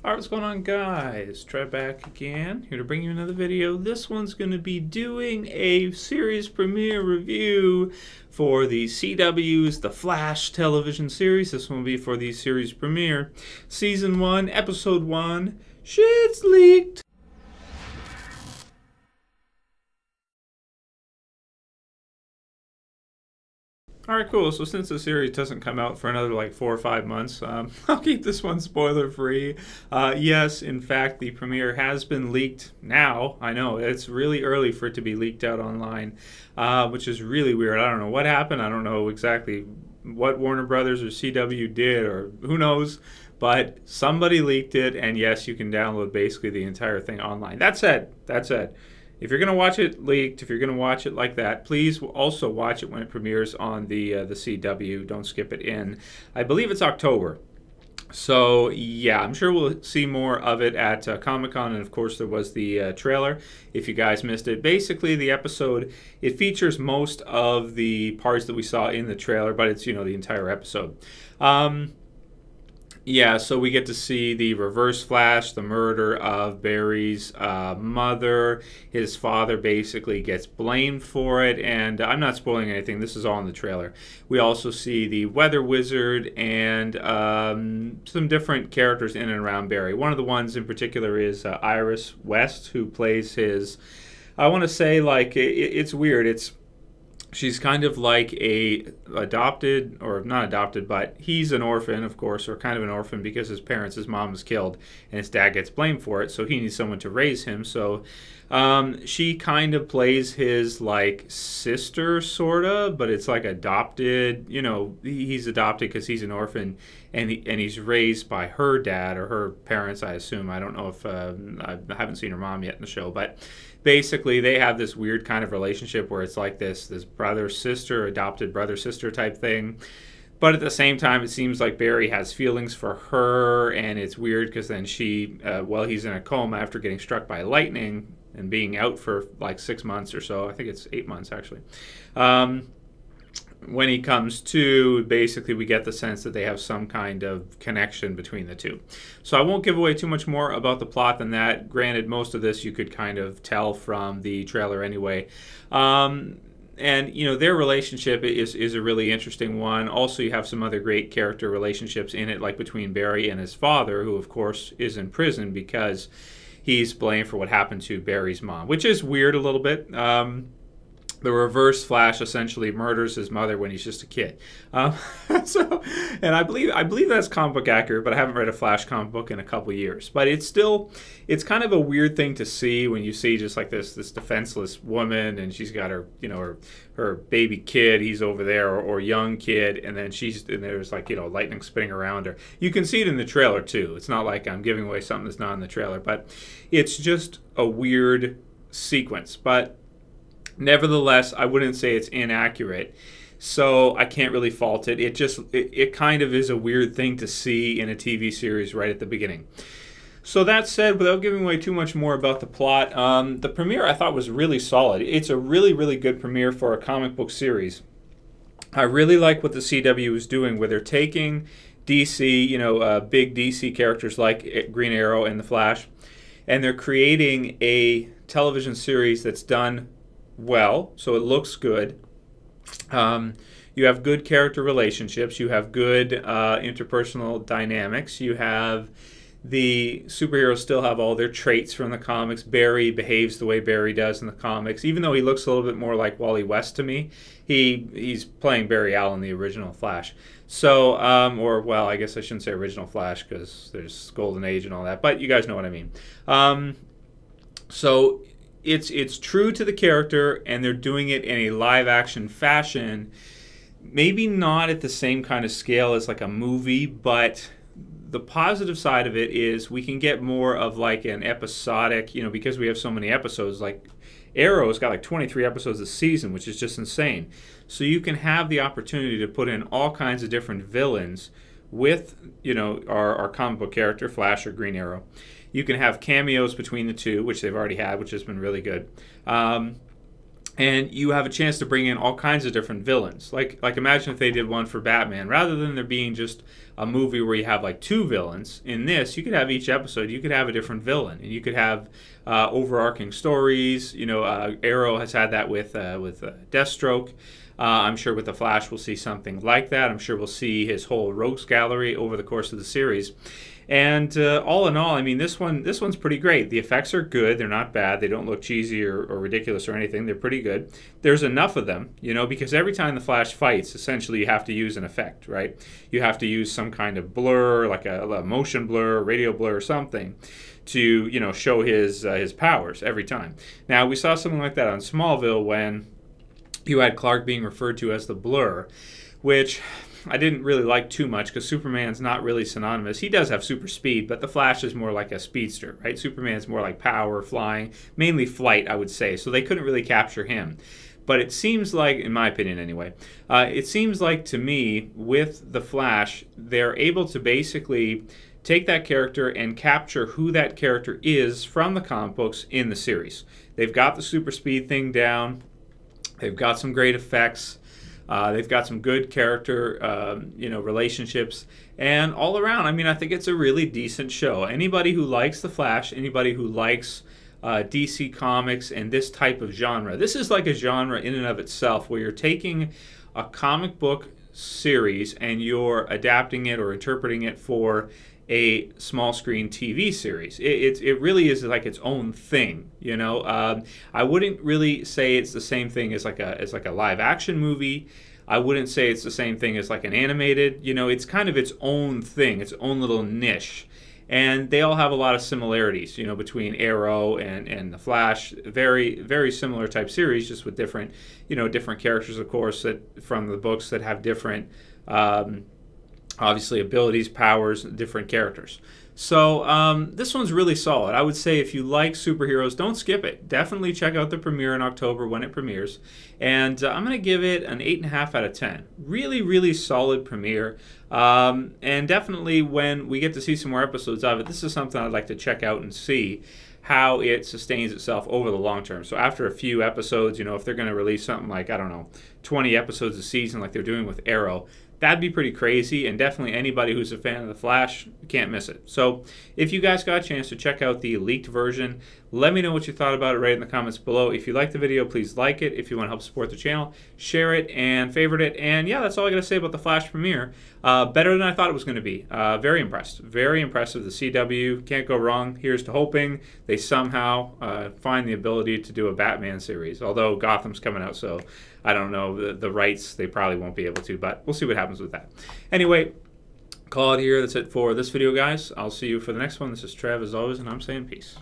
Alright, what's going on, guys? Try back again, here to bring you another video. This one's going to be doing a series premiere review for the CW's The Flash television series. This one will be for the series premiere. Season 1, Episode 1, Shit's Leaked. Alright, cool. So since the series doesn't come out for another like 4 or 5 months, I'll keep this one spoiler free. Yes, in fact, the premiere has been leaked now. I know, it's really early for it to be leaked out online, which is really weird. I don't know what happened. I don't know exactly what Warner Brothers or CW did, or who knows, but somebody leaked it, and yes, you can download basically the entire thing online. That said, if you're going to watch it leaked, if you're going to watch it like that, please also watch it when it premieres on the CW. Don't skip it in. I believe it's October. So, yeah, I'm sure we'll see more of it at Comic-Con, and of course there was the trailer, if you guys missed it. Basically, the episode, it features most of the parts that we saw in the trailer, but it's, you know, the entire episode. Yeah, so we get to see the Reverse Flash, the murder of Barry's mother. His father basically gets blamed for it, and I'm not spoiling anything. This is all in the trailer. We also see the Weather Wizard and some different characters in and around Barry. One of the ones in particular is Iris West, who plays his, I want to say, like, it's weird. She's kind of like a adopted, or not adopted, but he's an orphan, of course, or kind of an orphan because his mom was killed, and his dad gets blamed for it, so he needs someone to raise him. So she kind of plays his, like, sister, sort of, but it's like adopted. You know, he's adopted because he's an orphan, and he's raised by her dad, or her parents, I assume. I don't know if, I haven't seen her mom yet in the show, but basically they have this weird kind of relationship where it's like this brother-sister, adopted brother-sister type thing. But at the same time, it seems like Barry has feelings for her, and it's weird because then she, well, he's in a coma after getting struck by lightning and being out for like 6 months or so. I think it's 8 months, actually. When he comes to, basically we get the sense that they have some kind of connection between the two. So I won't give away too much more about the plot than that. Granted, most of this you could kind of tell from the trailer anyway. And, you know, their relationship is a really interesting one. Also, you have some other great character relationships in it, like between Barry and his father, who, of course, is in prison because he's blamed for what happened to Barry's mom, which is weird a little bit. The Reverse Flash essentially murders his mother when he's just a kid. And I believe that's comic book accurate, but I haven't read a Flash comic book in a couple years. But it's kind of a weird thing to see when you see just like this defenseless woman, and she's got her, you know, her baby kid, he's over there, or young kid, and then there's like, you know, lightning spinning around her. You can see it in the trailer too. It's not like I'm giving away something that's not in the trailer, but it's just a weird sequence. But nevertheless, I wouldn't say it's inaccurate, so I can't really fault it. It kind of is a weird thing to see in a TV series right at the beginning. So that said, without giving away too much more about the plot, the premiere I thought was really solid. It's a really, really good premiere for a comic book series. I really like what the CW is doing, where they're taking DC, you know, big DC characters like Green Arrow and The Flash, and they're creating a television series that's done well, so it looks good. You have good character relationships. You have good interpersonal dynamics. You have the superheroes still have all their traits from the comics. Barry behaves the way Barry does in the comics, even though he looks a little bit more like Wally West to me. He's playing Barry Allen, the original Flash. So, or, well, I guess I shouldn't say original Flash because there's Golden Age and all that, but you guys know what I mean. So it's true to the character, and they're doing it in a live-action fashion. Maybe not at the same kind of scale as like a movie, but the positive side of it is we can get more of like an episodic, you know, because we have so many episodes. Like Arrow's got like 23 episodes a season, which is just insane. So you can have the opportunity to put in all kinds of different villains with, you know, our comic book character, Flash or Green Arrow. You can have cameos between the two, which they've already had, which has been really good. And you have a chance to bring in all kinds of different villains. Like imagine if they did one for Batman. Rather than there being just a movie where you have like 2 villains, in this, you could have each episode, you could have a different villain. And you could have overarching stories. You know, Arrow has had that with Deathstroke. I'm sure with The Flash we'll see something like that. I'm sure we'll see his whole rogues gallery over the course of the series. And all in all, I mean, this one's pretty great. The effects are good. They're not bad. They don't look cheesy or ridiculous or anything. They're pretty good. There's enough of them, you know, because every time the Flash fights, essentially you have to use an effect, right? You have to use some kind of blur, like a motion blur, radio blur or something to, you know, show his powers every time. Now, we saw something like that on Smallville when you had Clark being referred to as the Blur, which I didn't really like too much because Superman's not really synonymous. He does have super speed, but the Flash is more like a speedster, right? Superman's more like power, flying, mainly flight, I would say. So they couldn't really capture him. But it seems like, in my opinion anyway, it seems like to me with the Flash, they're able to basically take that character and capture who that character is from the comic books in the series. They've got the super speed thing down. They've got some great effects. They've got some good character, you know, relationships, and all around, I mean, I think it's a really decent show. Anybody who likes The Flash, anybody who likes DC Comics and this type of genre, this is like a genre in and of itself where you're taking a comic book series and you're adapting it or interpreting it for a small screen TV series. It really is like its own thing, you know. I wouldn't really say it's the same thing as like a live action movie. I wouldn't say it's the same thing as like an animated. You know, it's kind of its own thing, its own little niche. And they all have a lot of similarities, you know, between Arrow and the Flash. Very, very similar type series, just with different, you know, different characters, of course, that from the books that have different obviously abilities, powers, different characters. So this one's really solid. I would say if you like superheroes, don't skip it. Definitely check out the premiere in October when it premieres. And I'm going to give it an 8.5 out of 10. Really, really solid premiere. And definitely when we get to see some more episodes of it, this is something I'd like to check out and see how it sustains itself over the long term. So after a few episodes, you know, if they're going to release something like, I don't know, 20 episodes a season like they're doing with Arrow, that'd be pretty crazy, and definitely anybody who's a fan of The Flash can't miss it. So if you guys got a chance to check out the leaked version, let me know what you thought about it right in the comments below. If you liked the video, please like it. If you want to help support the channel, share it and favorite it. And yeah, that's all I got to say about the Flash premiere. Better than I thought it was going to be. Very impressed. Very impressive. The CW, can't go wrong. Here's to hoping they somehow find the ability to do a Batman series. Although Gotham's coming out, so I don't know. The rights, they probably won't be able to, but we'll see what happens with that. Anyway, call it here. That's it for this video, guys. I'll see you for the next one. This is Trev, as always, and I'm saying peace.